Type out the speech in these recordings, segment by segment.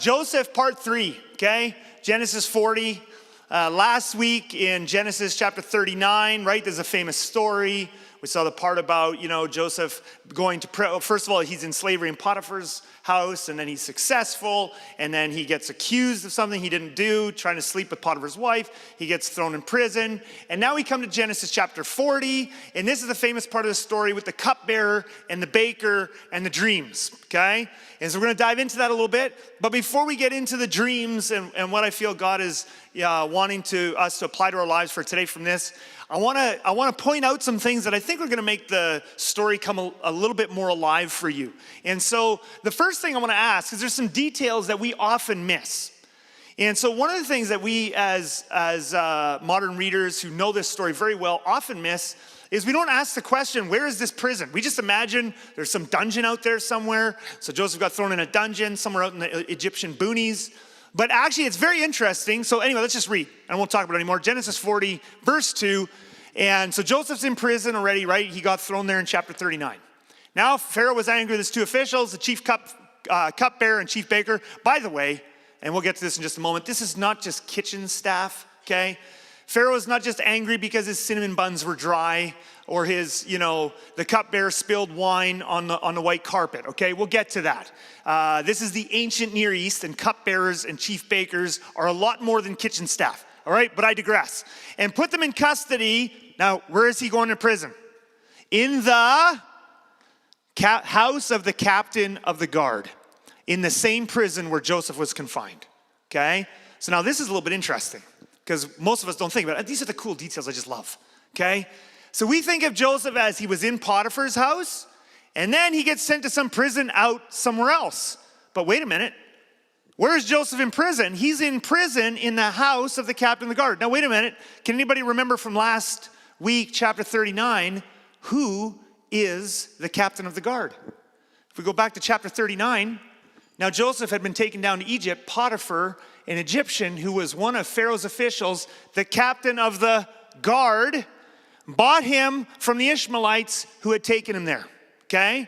Joseph, part 3, okay? Genesis 40. Last week in Genesis chapter 39, right, there's a famous story. We saw the part about, Joseph going to, first of all, he's in slavery in Potiphar's house, and then he's successful, and then he gets accused of something he didn't do, trying to sleep with Potiphar's wife. He gets thrown in prison. And now we come to Genesis chapter 40, and this is the famous part of the story with the cupbearer and the baker and the dreams, okay? And so we're going to dive into that a little bit. But before we get into the dreams and what I feel God is wanting us to apply to our lives for today from this, I want to point out some things that I think are going to make the story come a little bit more alive for you. And so the first thing I want to ask is there's some details that we often miss. And so one of the things that we as modern readers who know this story very well often miss is we don't ask the question, where is this prison? We just imagine there's some dungeon out there somewhere. So Joseph got thrown in a dungeon somewhere out in the Egyptian boonies. But actually, it's very interesting. So anyway, let's just read. I won't talk about it anymore. Genesis 40, verse 2. And so Joseph's in prison already, right? He got thrown there in chapter 39. Now, Pharaoh was angry with his two officials, the chief cupbearer and chief baker. By the way, and we'll get to this in just a moment, this is not just kitchen staff, okay? Pharaoh is not just angry because his cinnamon buns were dry or his, the cupbearer spilled wine on the white carpet, okay? We'll get to that. This is the ancient Near East, and cupbearers and chief bakers are a lot more than kitchen staff, all right? But I digress. And put them in custody. Now, where is he going to prison? In the house of the captain of the guard, in the same prison where Joseph was confined, okay? So now this is a little bit interesting because most of us don't think about it. These are the cool details I just love, okay? So we think of Joseph as he was in Potiphar's house, and then he gets sent to some prison out somewhere else. But wait a minute. Where is Joseph in prison? He's in prison in the house of the captain of the guard. Now, wait a minute. Can anybody remember from last week, chapter 39, who is the captain of the guard? If we go back to chapter 39, now Joseph had been taken down to Egypt. Potiphar, an Egyptian who was one of Pharaoh's officials, the captain of the guard, bought him from the Ishmaelites who had taken him there, okay?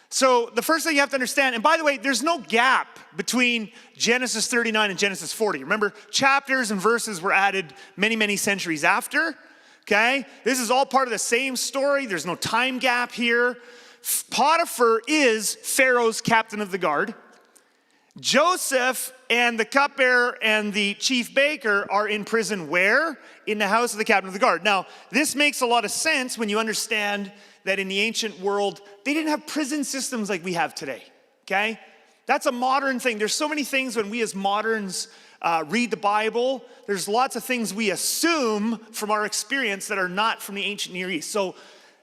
So the first thing you have to understand, and by the way, there's no gap between Genesis 39 and Genesis 40. Remember, chapters and verses were added many, many centuries after, okay? This is all part of the same story. There's no time gap here. Potiphar is Pharaoh's captain of the guard. Joseph and the cupbearer and the chief baker are in prison where? In the house of the captain of the guard. Now, this makes a lot of sense when you understand that in the ancient world, they didn't have prison systems like we have today, okay? That's a modern thing. There's so many things when we as moderns read the Bible, there's lots of things we assume from our experience that are not from the ancient Near East. So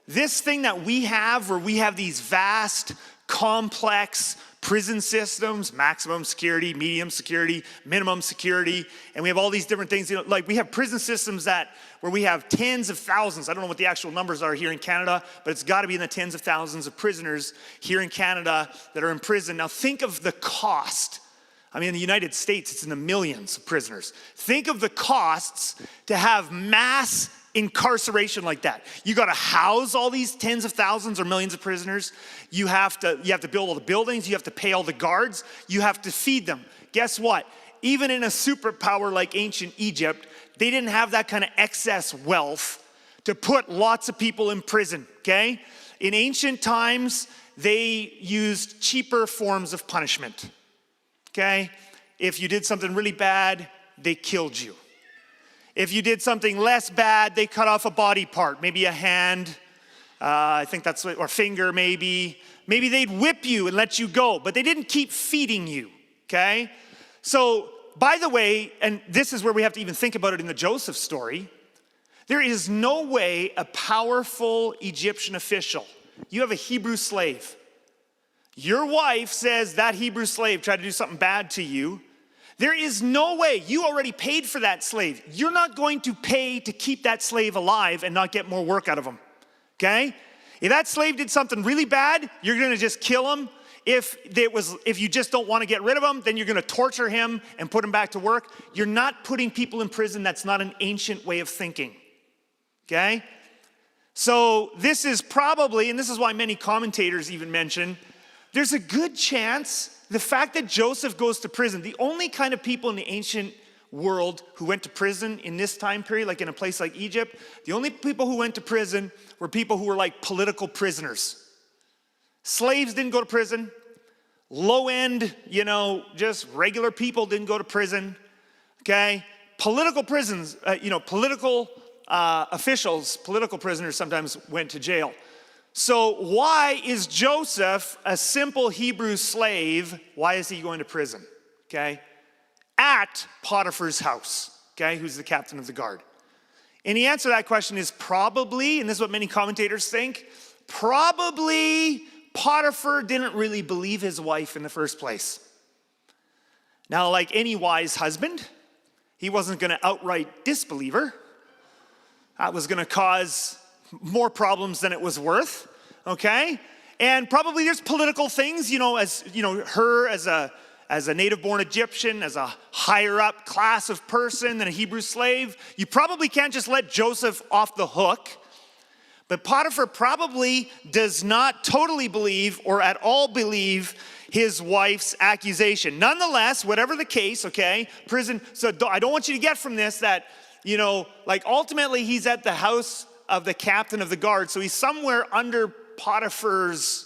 this thing that we have, where we have these vast, complex prison systems, maximum security, medium security, minimum security, and we have all these different things. Like we have prison systems where we have tens of thousands. I don't know what the actual numbers are here in Canada, but it's got to be in the tens of thousands of prisoners here in Canada that are in prison. Now think of the cost. I mean, in the United States, it's in the millions of prisoners. Think of the costs to have mass incarceration like that. You got to house all these tens of thousands or millions of prisoners. You have to build all the buildings. You have to pay all the guards. You have to feed them. Guess what? Even in a superpower like ancient Egypt, they didn't have that kind of excess wealth to put lots of people in prison, okay? In ancient times, they used cheaper forms of punishment, okay? If you did something really bad, they killed you. If you did something less bad, they cut off a body part, maybe a hand, I think that's what, or finger maybe. Maybe they'd whip you and let you go, but they didn't keep feeding you, okay? So, by the way, and this is where we have to even think about it in the Joseph story, there is no way a powerful Egyptian official, you have a Hebrew slave, your wife says that Hebrew slave tried to do something bad to you, there is no way, you already paid for that slave. You're not going to pay to keep that slave alive and not get more work out of him, okay? If that slave did something really bad, you're gonna just kill him. If you just don't wanna get rid of him, then you're gonna torture him and put him back to work. You're not putting people in prison. That's not an ancient way of thinking, okay? So this is probably, and this is why many commentators even mention, there's a good chance the fact that Joseph goes to prison, the only kind of people in the ancient world who went to prison in this time period, like in a place like Egypt, the only people who went to prison were people who were like political prisoners. Slaves didn't go to prison. Low end, just regular people didn't go to prison. Okay? Political prisons, political officials, political prisoners sometimes went to jail. So why is Joseph, a simple Hebrew slave, why is he going to prison? Okay? At Potiphar's house, okay, who's the captain of the guard. And the answer to that question is probably, and this is what many commentators think, probably Potiphar didn't really believe his wife in the first place. Now, like any wise husband, he wasn't going to outright disbelieve her. That was going to cause more problems than it was worth, okay? And probably there's political things, her as a native-born Egyptian, as a higher-up class of person than a Hebrew slave, you probably can't just let Joseph off the hook. But Potiphar probably does not totally believe or at all believe his wife's accusation. Nonetheless, whatever the case, okay, prison, so I don't want you to get from this that, ultimately he's at the house of the captain of the guard, so he's somewhere under Potiphar's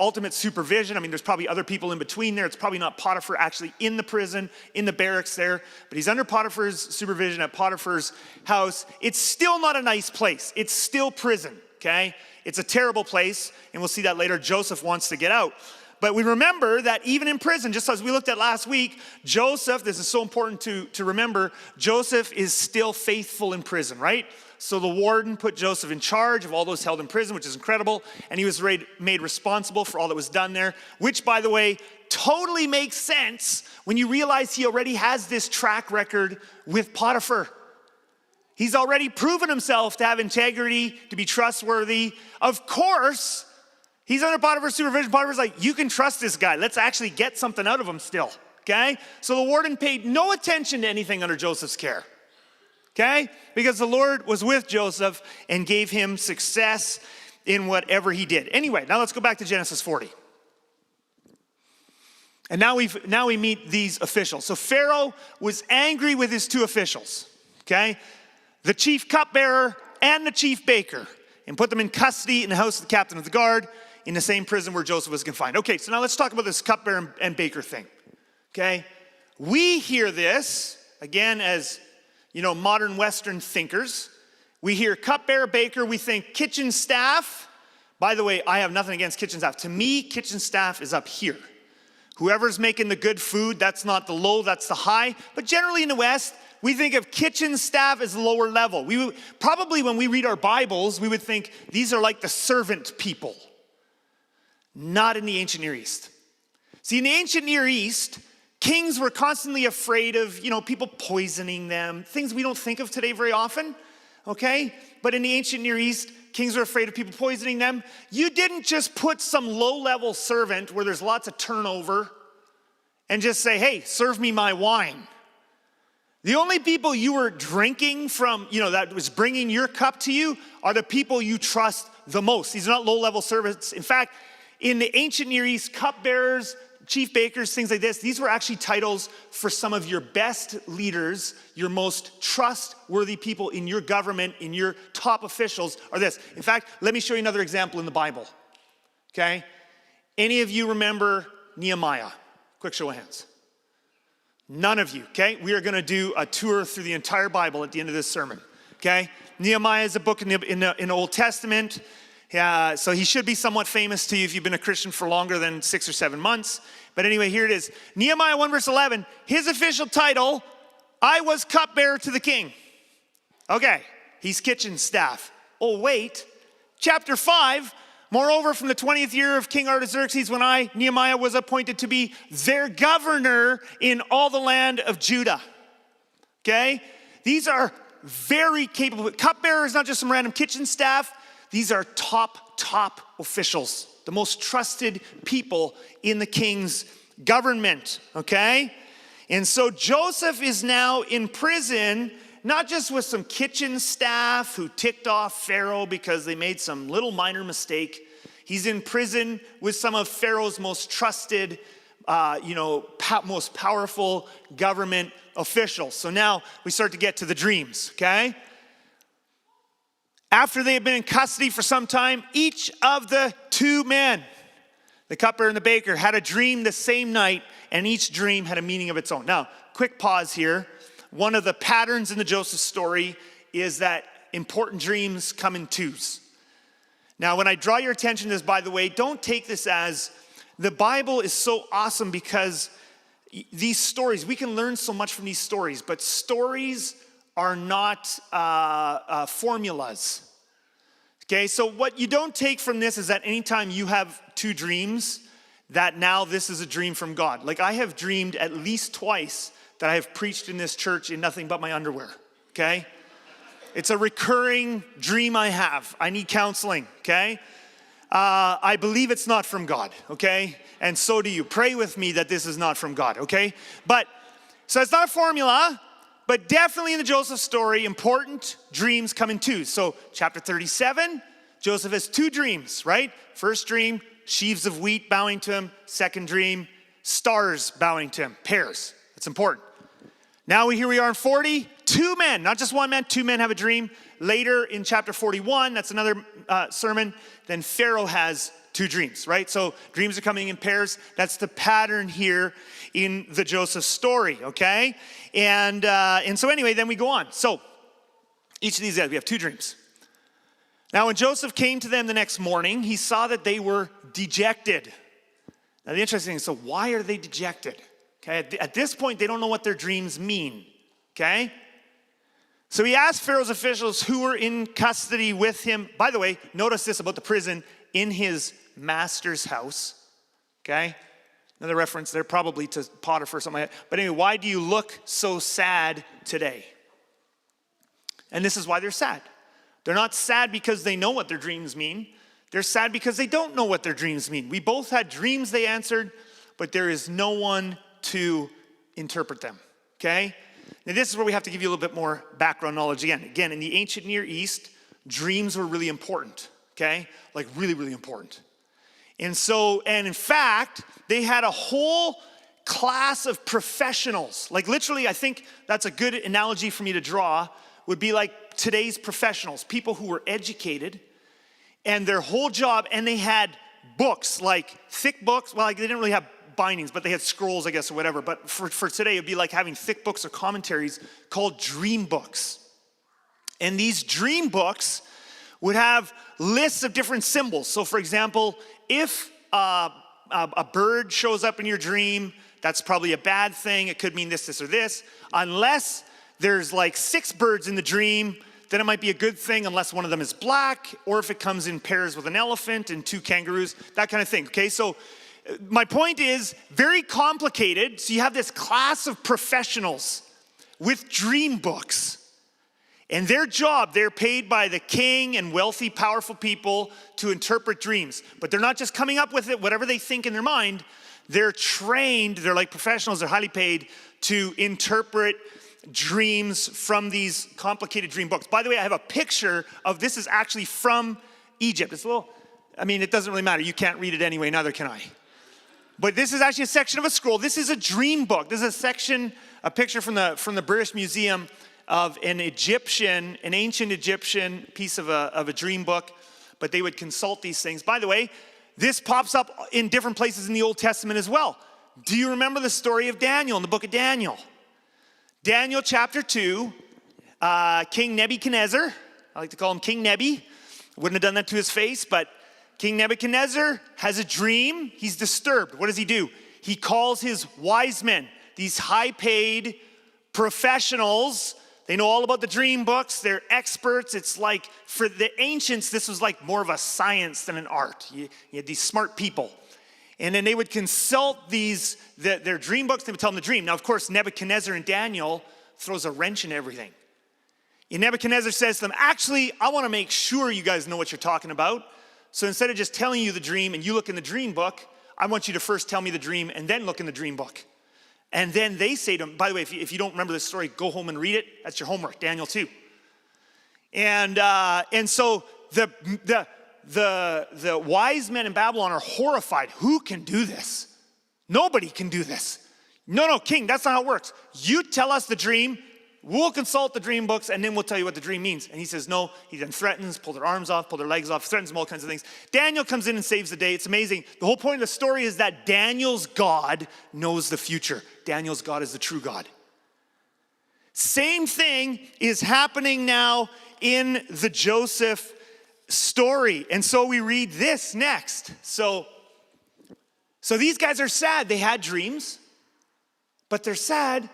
ultimate supervision. I mean, there's probably other people in between there. It's probably not Potiphar actually in the prison, in the barracks there, but he's under Potiphar's supervision at Potiphar's house. It's still not a nice place. It's still prison, okay? It's a terrible place, and we'll see that later. Joseph wants to get out. But we remember that even in prison, just as we looked at last week, Joseph, this is so important to remember, Joseph is still faithful in prison, right? So the warden put Joseph in charge of all those held in prison, which is incredible, and he was made responsible for all that was done there, which, by the way, totally makes sense when you realize he already has this track record with Potiphar. He's already proven himself to have integrity, to be trustworthy. Of course, he's under Potiphar's supervision. Potiphar's like, you can trust this guy. Let's actually get something out of him still, okay? So the warden paid no attention to anything under Joseph's care. Okay? Because the Lord was with Joseph and gave him success in whatever he did. Anyway, now let's go back to Genesis 40. And now we meet these officials. So Pharaoh was angry with his two officials. Okay? The chief cupbearer and the chief baker, and put them in custody in the house of the captain of the guard in the same prison where Joseph was confined. Okay, so now let's talk about this cupbearer and baker thing. Okay? We hear this, again, as modern Western thinkers. We hear cupbearer, baker, we think kitchen staff. By the way, I have nothing against kitchen staff. To me, kitchen staff is up here. Whoever's making the good food, that's not the low, that's the high. But generally in the West, we think of kitchen staff as lower level. Probably when we read our Bibles, we would think these are like the servant people. Not in the ancient Near East. See, in the ancient Near East, kings were constantly afraid of, people poisoning them, things we don't think of today very often, okay? But in the ancient Near East, kings were afraid of people poisoning them. You didn't just put some low-level servant where there's lots of turnover and just say, hey, serve me my wine. The only people you were drinking from, that was bringing your cup to you are the people you trust the most. These are not low-level servants. In fact, in the ancient Near East, cupbearers, chief bakers, things like this, these were actually titles for some of your best leaders, your most trustworthy people in your government, in your top officials are this. In fact, let me show you another example in the Bible, okay? Any of you remember Nehemiah? Quick show of hands. None of you, okay? We are gonna do a tour through the entire Bible at the end of this sermon, okay? Nehemiah is a book in the Old Testament. So he should be somewhat famous to you if you've been a Christian for longer than 6 or 7 months. But anyway, here it is. Nehemiah 1 verse 11, his official title, I was cupbearer to the king. Okay, he's kitchen staff. Oh wait, chapter 5, moreover from the 20th year of King Artaxerxes when I, Nehemiah, was appointed to be their governor in all the land of Judah. Okay, these are very capable. Cupbearer is not just some random kitchen staff. These are top officials, the most trusted people in the king's government, okay? And so Joseph is now in prison, not just with some kitchen staff who ticked off Pharaoh because they made some little minor mistake. He's in prison with some of Pharaoh's most trusted, most powerful government officials. So now we start to get to the dreams, okay? After they had been in custody for some time, each of the two men, the cupbearer and the baker, had a dream the same night, and each dream had a meaning of its own. Now, quick pause here. One of the patterns in the Joseph story is that important dreams come in twos. Now, when I draw your attention to this, by the way, don't take this as the Bible is so awesome because these stories, we can learn so much from these stories, but stories are not formulas. Okay, so what you don't take from this is that anytime you have two dreams, that now this is a dream from God. Like I have dreamed at least twice that I have preached in this church in nothing but my underwear, okay? It's a recurring dream I have. I need counseling, okay? I believe it's not from God, okay? And so do you. Pray with me that this is not from God, okay? So it's not a formula, but definitely in the Joseph story, important dreams come in twos. So chapter 37, Joseph has two dreams, right? First dream, sheaves of wheat bowing to him. Second dream, stars bowing to him, pairs. That's important. Now here we are in 40, two men, not just one man, two men have a dream. Later in chapter 41, that's another sermon, then Pharaoh has two dreams, right? So dreams are coming in pairs. That's the pattern here in the Joseph story, okay? And so anyway, then we go on. So each of these guys, we have two dreams. Now when Joseph came to them the next morning, he saw that they were dejected. Now the interesting thing is, so why are they dejected? Okay, at this point, they don't know what their dreams mean, okay? So he asked Pharaoh's officials who were in custody with him. By the way, notice this about the prison, in his master's house, okay? Another reference there probably to Potiphar or something like that. But anyway, why do you look so sad today? And this is why they're sad. They're not sad because they know what their dreams mean. They're sad because they don't know what their dreams mean. We both had dreams, they answered, but there is no one to interpret them, okay? Now this is where we have to give you a little bit more background knowledge again. Again, in the ancient Near East, dreams were really important, okay? Like really, really important. And in fact, they had a whole class of professionals. Like literally, I think that's a good analogy for me to draw, would be like today's professionals, people who were educated, and their whole job, and they had books, like thick books. Well, like they didn't really have bindings, but they had scrolls, I guess, or whatever. But for today, it'd be like having thick books or commentaries called dream books. And these dream books would have lists of different symbols. So for example, if a bird shows up in your dream, that's probably a bad thing. It could mean this, this, or this. Unless there's like 6 birds in the dream, then it might be a good thing unless one of them is black, or if it comes in pairs with an elephant and 2 kangaroos, that kind of thing, okay? So my point is, very complicated. So you have this class of professionals with dream books. And their job, they're paid by the king and wealthy, powerful people to interpret dreams. But they're not just coming up with it, whatever they think in their mind. They're trained, they're like professionals, they're highly paid to interpret dreams from these complicated dream books. By the way, I have a picture of this is actually from Egypt. It's a little, it doesn't really matter. You can't read it anyway, neither can I. But this is actually a section of a scroll. This is a dream book. This is a picture from the British Museum of an ancient Egyptian piece of a dream book. But they would consult these things. By the way, this pops up in different places in the Old Testament as well. Do you remember the story of Daniel in the book of Daniel? Daniel chapter 2, King Nebuchadnezzar, I like to call him King Nebi. Wouldn't have done that to his face, but King Nebuchadnezzar has a dream. He's disturbed. What does he do? He calls his wise men, these high-paid professionals. They know all about the dream books. They're experts. It's like, for the ancients, this was like more of a science than an art. You had these smart people. And then they would consult their dream books. They would tell them the dream. Now, of course, Nebuchadnezzar and Daniel throws a wrench in everything. And Nebuchadnezzar says to them, actually, I want to make sure you guys know what you're talking about. So instead of just telling you the dream and you look in the dream book, I want you to first tell me the dream and then look in the dream book. And then they say to him, by the way, if you don't remember this story, go home and read it. That's your homework, Daniel 2. And so the wise men in Babylon are horrified. Who can do this? Nobody can do this. No, king, that's not how it works. You tell us the dream, we'll consult the dream books, and then we'll tell you what the dream means. And he says, no, he then threatens, pull their arms off, pull their legs off, threatens them, all kinds of things. Daniel comes in and saves the day. It's amazing. The whole point of the story is that Daniel's God knows the future. Daniel's God is the true God. Same thing is happening now in the Joseph story. And so we read this next. So these guys are sad. They had dreams, but they're sad.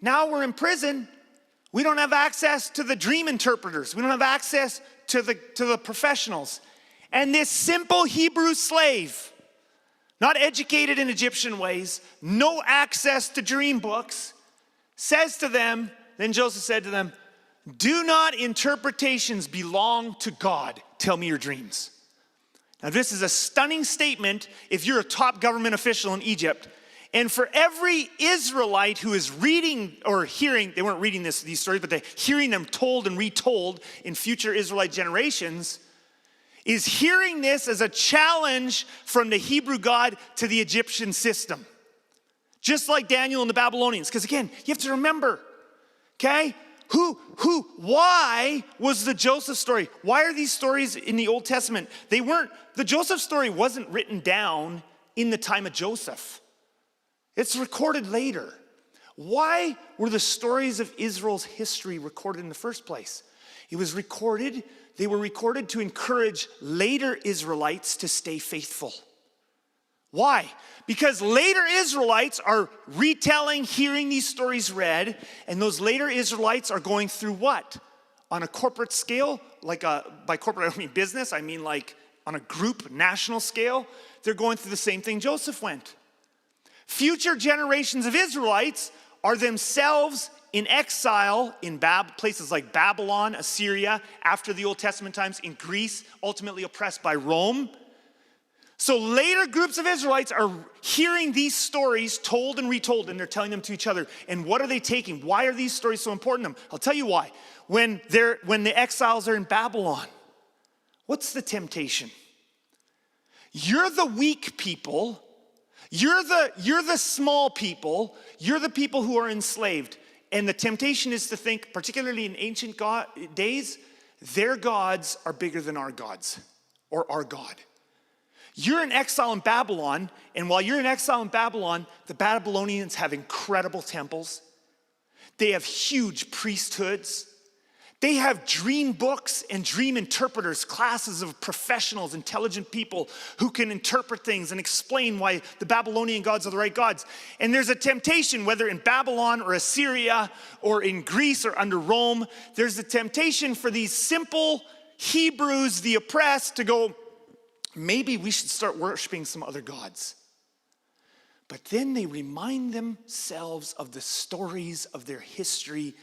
Now we're in prison. We don't have access to the dream interpreters. We don't have access to the professionals. And this simple Hebrew slave, not educated in Egyptian ways, no access to dream books, says to them, then Joseph said to them, do not interpretations belong to God? Tell me your dreams. Now this is a stunning statement if you're a top government official in Egypt. And for every Israelite who is reading or hearing, they weren't reading these stories, but they're hearing them told and retold in future Israelite generations, is hearing this as a challenge from the Hebrew God to the Egyptian system. Just like Daniel and the Babylonians. Because again, you have to remember, okay? Why was the Joseph story? Why are these stories in the Old Testament? The Joseph story wasn't written down in the time of Joseph. It's recorded later. Why were the stories of Israel's history recorded in the first place? They were recorded to encourage later Israelites to stay faithful. Why? Because later Israelites are retelling, hearing these stories read, and those later Israelites are going through what? On a corporate scale, by corporate I don't mean business, I mean like on a group, national scale, they're going through the same thing Joseph went. Future generations of Israelites are themselves in exile in places like Babylon, Assyria, after the Old Testament times, in Greece, ultimately oppressed by Rome. So later groups of Israelites are hearing these stories told and retold, and they're telling them to each other. And what are they taking? Why are these stories so important to them? I'll tell you why. When the exiles are in Babylon, what's the temptation? You're the weak people. You're the small people. You're the people who are enslaved. And the temptation is to think, particularly in ancient days, their gods are bigger than our gods or our God. You're in exile in Babylon, and while you're in exile in Babylon, the Babylonians have incredible temples. They have huge priesthoods. They have dream books and dream interpreters, classes of professionals, intelligent people who can interpret things and explain why the Babylonian gods are the right gods. And there's a temptation, whether in Babylon or Assyria or in Greece or under Rome, there's a temptation for these simple Hebrews, the oppressed, to go, maybe we should start worshiping some other gods. But then they remind themselves of the stories of their history,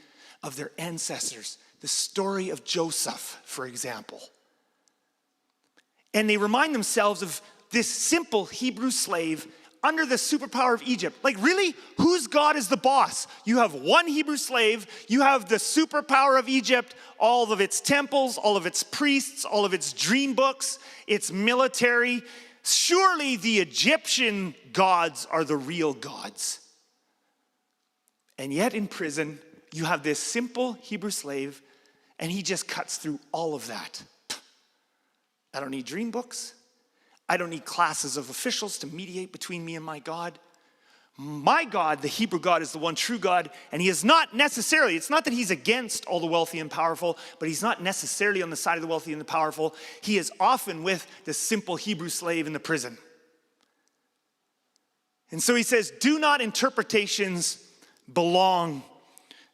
of their ancestors. The story of Joseph, for example. And they remind themselves of this simple Hebrew slave under the superpower of Egypt. Like, really? Whose God is the boss? You have one Hebrew slave, you have the superpower of Egypt, all of its temples, all of its priests, all of its dream books, its military. Surely the Egyptian gods are the real gods. And yet in prison, you have this simple Hebrew slave, and he just cuts through all of that. I don't need dream books. I don't need classes of officials to mediate between me and my God. My God, the Hebrew God, is the one true God, and he is not necessarily, it's not that he's against all the wealthy and powerful, but he's not necessarily on the side of the wealthy and the powerful. He is often with the simple Hebrew slave in the prison. And so he says, do not interpretations belong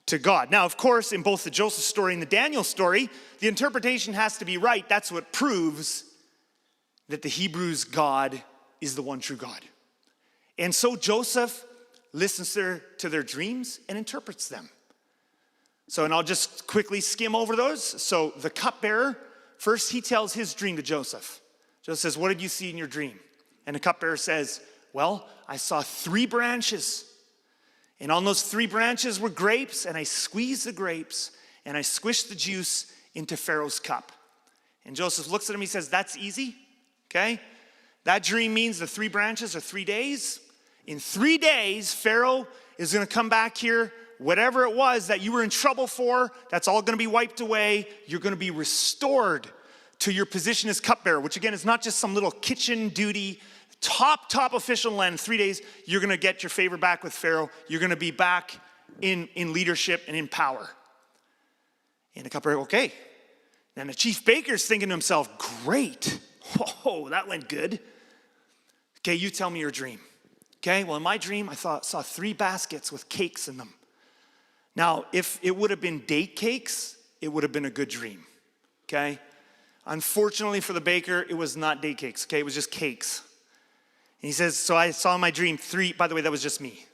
to God. Now, of course, in both the Joseph story and the Daniel story, the interpretation has to be right. That's what proves that the Hebrews' God is the one true God. And so Joseph listens to their dreams and interprets them. So, and I'll just quickly skim over those. So the cupbearer, first he tells his dream to Joseph. Joseph says, what did you see in your dream? And the cupbearer says, well, I saw 3 branches. And on those 3 branches were grapes, and I squeezed the grapes, and I squished the juice into Pharaoh's cup. And Joseph looks at him, he says, that's easy, okay? That dream means the 3 branches are 3 days. In 3 days, Pharaoh is gonna come back here. Whatever it was that you were in trouble for, that's all gonna be wiped away. You're gonna be restored to your position as cupbearer, which again is not just some little kitchen duty, top official land. In 3 days, you're gonna get your favor back with Pharaoh. You're gonna be back in leadership and in power. And the cupbearer, okay. And the chief baker's thinking to himself, great. Oh, that went good. Okay, you tell me your dream. Okay, well in my dream, I saw 3 baskets with cakes in them. Now, if it would have been date cakes, it would have been a good dream, okay? Unfortunately for the baker, it was not date cakes, okay? It was just cakes. And he says, so I saw in my dream 3, by the way, that was just me.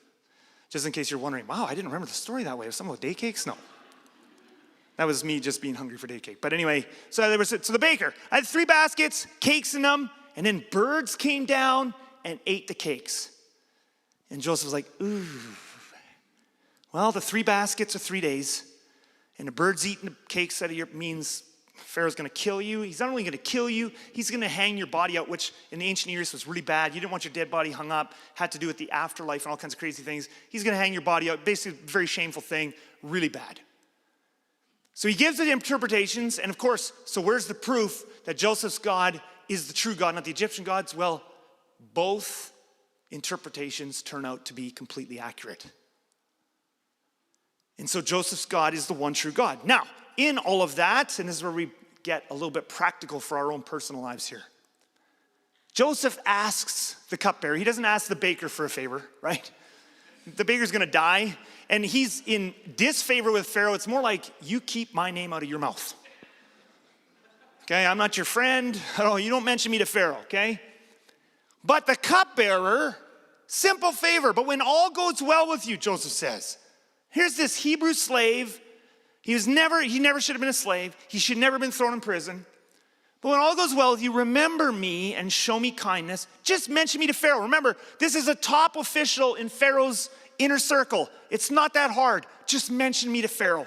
Just in case you're wondering, wow, I didn't remember the story that way. Was something about date cakes? No. That was me just being hungry for date cake. But anyway, so the baker, I had 3 baskets, cakes in them, and then birds came down and ate the cakes. And Joseph was like, ooh. Well, the 3 baskets are 3 days, and the birds eating the cakes out of your means Pharaoh's gonna kill you. He's not only gonna kill you, he's gonna hang your body out, which in the ancient Near East was really bad. You didn't want your dead body hung up, had to do with the afterlife and all kinds of crazy things. He's gonna hang your body out, basically a very shameful thing, really bad. So he gives the interpretations, and of course, so where's the proof that Joseph's God is the true God, not the Egyptian gods? Well, both interpretations turn out to be completely accurate. And so Joseph's God is the one true God. Now, in all of that, and this is where we get a little bit practical for our own personal lives here. Joseph asks the cupbearer, he doesn't ask the baker for a favor, right? The baker's gonna die, and he's in disfavor with Pharaoh. It's more like, you keep my name out of your mouth. Okay, I'm not your friend. Oh, you don't mention me to Pharaoh, okay? But the cupbearer, simple favor, but when all goes well with you, Joseph says, here's this Hebrew slave. He never should have been a slave. He should never have been thrown in prison. But when all goes well with you, remember me and show me kindness. Just mention me to Pharaoh. Remember, this is a top official in Pharaoh's inner circle. It's not that hard. Just mention me to Pharaoh.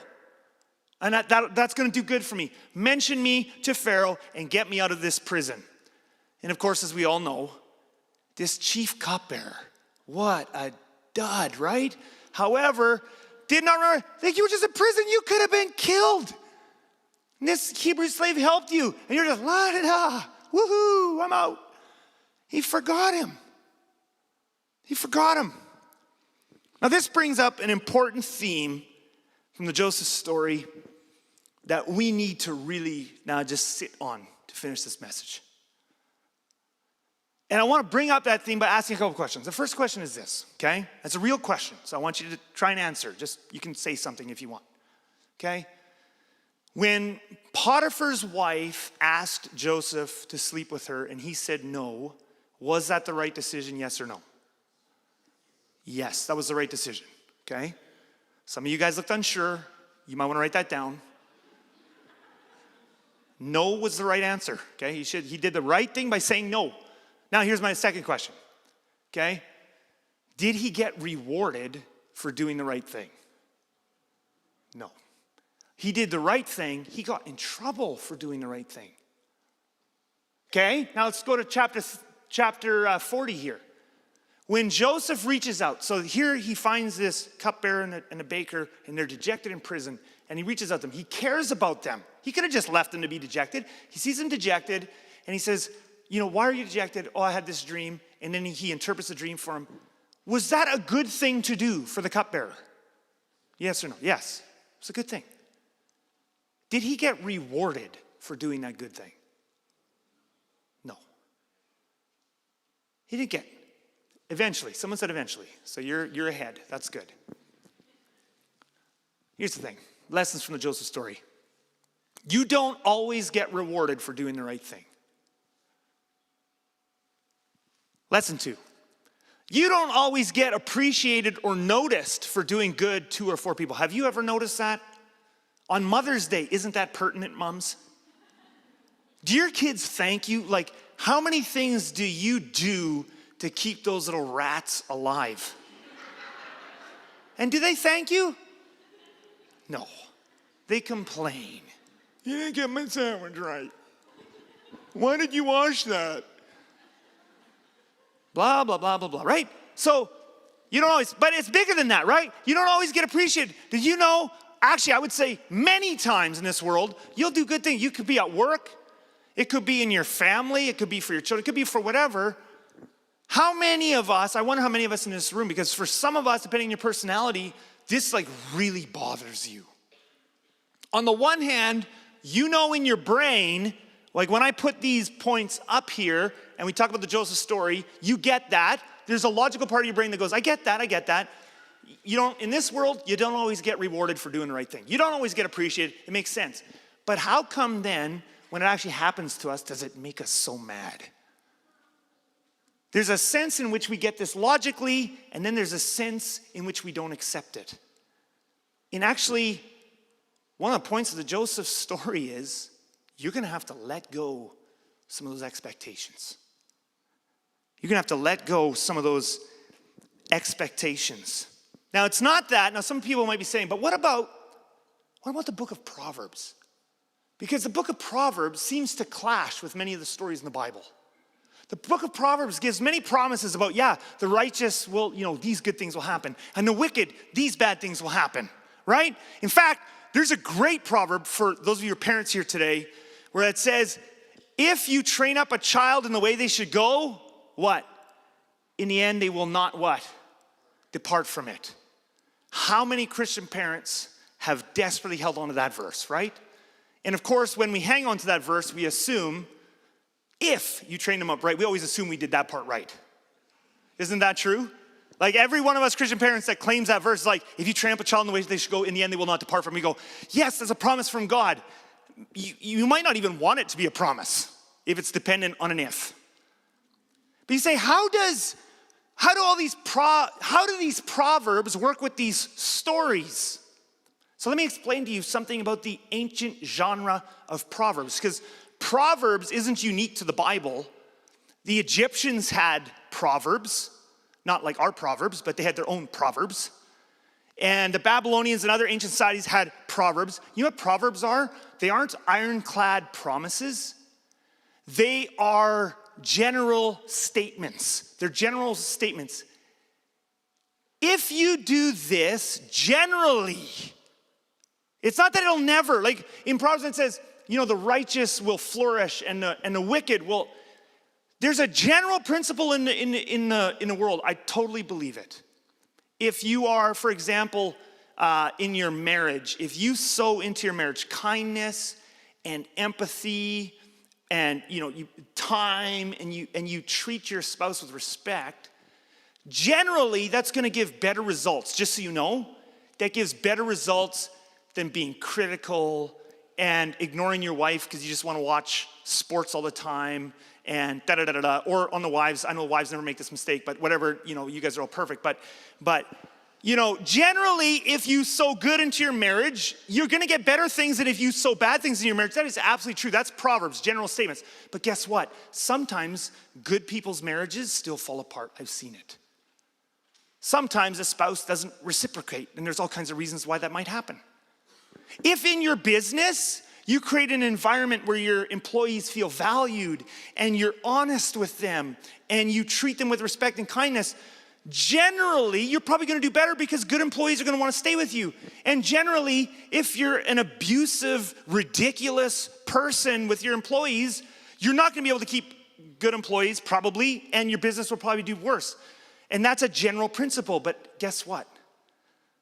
And that's going to do good for me. Mention me to Pharaoh and get me out of this prison. And of course, as we all know, this chief cupbearer, what a dud, right? However, did not remember, think you were just in prison, you could have been killed. And this Hebrew slave helped you, and you're just la-da-da, woohoo, I'm out. He forgot him. He forgot him. Now this brings up an important theme from the Joseph story that we need to really now just sit on to finish this message. And I want to bring up that theme by asking a couple questions. The first question is this, okay? It's a real question, so I want you to try and answer. Just, you can say something if you want, okay? When Potiphar's wife asked Joseph to sleep with her and he said no, was that the right decision, yes or no? Yes, that was the right decision, okay? Some of you guys looked unsure. You might want to write that down. No was the right answer, okay? He did the right thing by saying no. Now here's my second question, okay? Did he get rewarded for doing the right thing? No. He did the right thing. He got in trouble for doing the right thing. Okay, now let's go to chapter 40 here. When Joseph reaches out, so here he finds this cupbearer and a baker, and they're dejected in prison, and he reaches out to them. He cares about them. He could have just left them to be dejected. He sees them dejected, and he says, you know, why are you dejected? Oh, I had this dream. And then he interprets the dream for him. Was that a good thing to do for the cupbearer? Yes or no? Yes, it's a good thing. Did he get rewarded for doing that good thing? No. He didn't get. Eventually. Someone said eventually. So you're ahead. That's good. Here's the thing. Lessons from the Joseph story. You don't always get rewarded for doing the right thing. Lesson 2. You don't always get appreciated or noticed for doing good to or for people. Have you ever noticed that? On Mother's Day, isn't that pertinent, moms? Do your kids thank you? Like, how many things do you do to keep those little rats alive? And do they thank you? No. They complain. You didn't get my sandwich right. Why did you wash that? Blah, blah, blah, blah, blah, right? So you don't always, but it's bigger than that, right? You don't always get appreciated. Did you know, actually, I would say many times in this world, you'll do good things. You could be at work. It could be in your family. It could be for your children. It could be for whatever. How many of us, I wonder how many of us in this room, because for some of us, depending on your personality, this like really bothers you. On the one hand, you know in your brain, like when I put these points up here and we talk about the Joseph story, you get that. There's a logical part of your brain that goes, I get that, I get that. You don't, in this world, you don't always get rewarded for doing the right thing. You don't always get appreciated. It makes sense. But how come then, when it actually happens to us, does it make us so mad? There's a sense in which we get this logically, and then there's a sense in which we don't accept it. And actually, one of the points of the Joseph story is you're going to have to let go some of those expectations. You're going to have to let go some of those expectations. Now, it's not that. Now, some people might be saying, but what about the book of Proverbs? Because the book of Proverbs seems to clash with many of the stories in the Bible. The book of Proverbs gives many promises about, the righteous will, these good things will happen. And the wicked, these bad things will happen, right? In fact, there's a great proverb for those of your parents here today where it says, if you train up a child in the way they should go, what? In the end, they will not what? Depart from it. How many Christian parents have desperately held on to that verse, right? And of course, when we hang on to that verse, we assume if you train them up right, we always assume we did that part right. Isn't that true? Like every one of us Christian parents that claims that verse is like, if you train up a child in the way they should go, in the end they will not depart from it. We go, yes, there's a promise from God. You might not even want it to be a promise if it's dependent on an if. But you say, how do these proverbs work with these stories? So let me explain to you something about the ancient genre of proverbs, because Proverbs isn't unique to the Bible. The Egyptians had proverbs, not like our proverbs, but they had their own proverbs. And the Babylonians and other ancient societies had proverbs. You know what proverbs are? They aren't ironclad promises. They are general statements. They're general statements. If you do this, generally, it's not that it'll never, like in Proverbs it says, the righteous will flourish and the wicked will. There's a general principle in the world. I totally believe it. If you are, for example, in your marriage, if you sow into your marriage kindness and empathy and time and you treat your spouse with respect, generally that's going to give better results. Just so you know, that gives better results than being critical and ignoring your wife because you just want to watch sports all the time and da-da-da-da-da. Or on the wives, I know wives never make this mistake, but whatever, you guys are all perfect. But generally, if you sow good into your marriage, you're going to get better things than if you sow bad things in your marriage. That is absolutely true. That's Proverbs, general statements. But guess what? Sometimes good people's marriages still fall apart. I've seen it. Sometimes a spouse doesn't reciprocate, and there's all kinds of reasons why that might happen. If in your business, you create an environment where your employees feel valued and you're honest with them and you treat them with respect and kindness, generally, you're probably going to do better because good employees are going to want to stay with you. And generally, if you're an abusive, ridiculous person with your employees, you're not going to be able to keep good employees probably, and your business will probably do worse. And that's a general principle, but guess what?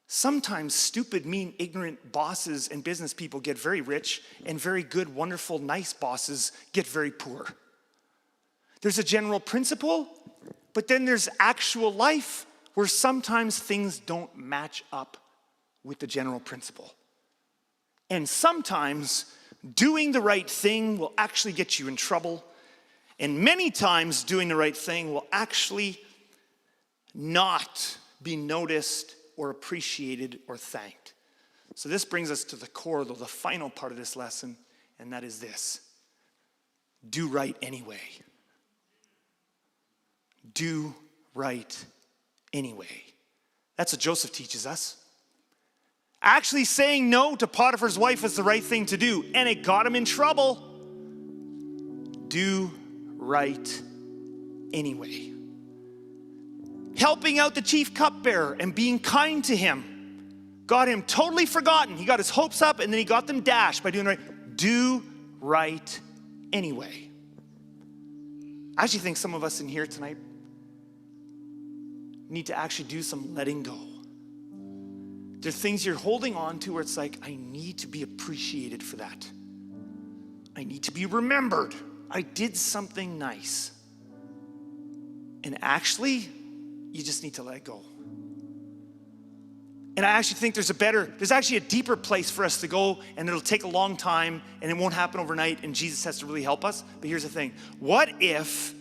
Sometimes stupid, mean, ignorant bosses and business people get very rich, and very good, wonderful, nice bosses get very poor. There's a general principle, but then there's actual life where sometimes things don't match up with the general principle. And sometimes doing the right thing will actually get you in trouble, and many times doing the right thing will actually not be noticed or appreciated or thanked. So this brings us to the core, though, the final part of this lesson, and that is this. Do right anyway. Do right anyway. That's what Joseph teaches us. Actually saying no to Potiphar's wife was the right thing to do, and it got him in trouble. do right anyway. Helping out the chief cupbearer and being kind to him got him totally forgotten. He got his hopes up and then he got them dashed by doing right. Do right anyway. I actually think some of us in here tonight need to actually do some letting go. There are things you're holding on to where it's like, I need to be appreciated for that. I need to be remembered. I did something nice. And actually, you just need to let it go. And I actually think there's actually a deeper place for us to go, and it'll take a long time, and it won't happen overnight, and Jesus has to really help us. But here's the thing. What if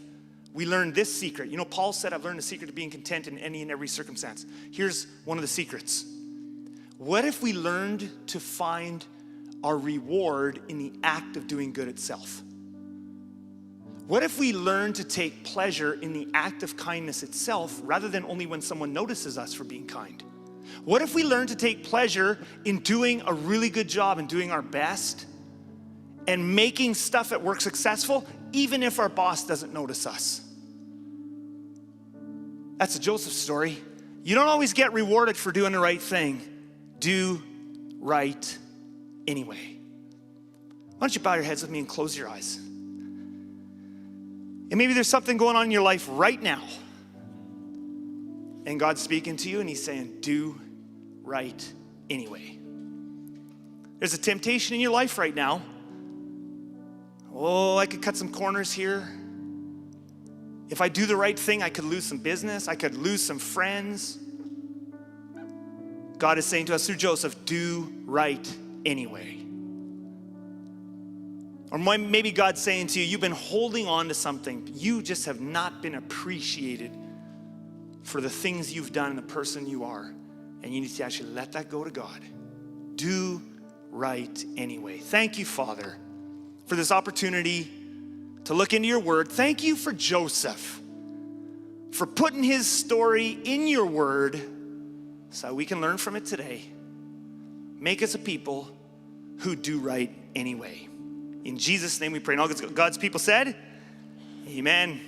we learned this secret? You know, Paul said, I've learned the secret of being content in any and every circumstance. Here's one of the secrets. What if we learned to find our reward in the act of doing good itself? What if we learn to take pleasure in the act of kindness itself rather than only when someone notices us for being kind? What if we learn to take pleasure in doing a really good job and doing our best and making stuff at work successful even if our boss doesn't notice us? That's a Joseph story. You don't always get rewarded for doing the right thing. Do right anyway. Why don't you bow your heads with me and close your eyes? And maybe there's something going on in your life right now. And God's speaking to you and he's saying, do right anyway. There's a temptation in your life right now. Oh, I could cut some corners here. If I do the right thing, I could lose some business. I could lose some friends. God is saying to us through Joseph, do right anyway. Or maybe God's saying to you, you've been holding on to something. You just have not been appreciated for the things you've done and the person you are. And you need to actually let that go to God. Do right anyway. Thank you, Father, for this opportunity to look into your word. Thank you for Joseph, for putting his story in your word so we can learn from it today. Make us a people who do right anyway. In Jesus' name we pray. And all God's people said, amen.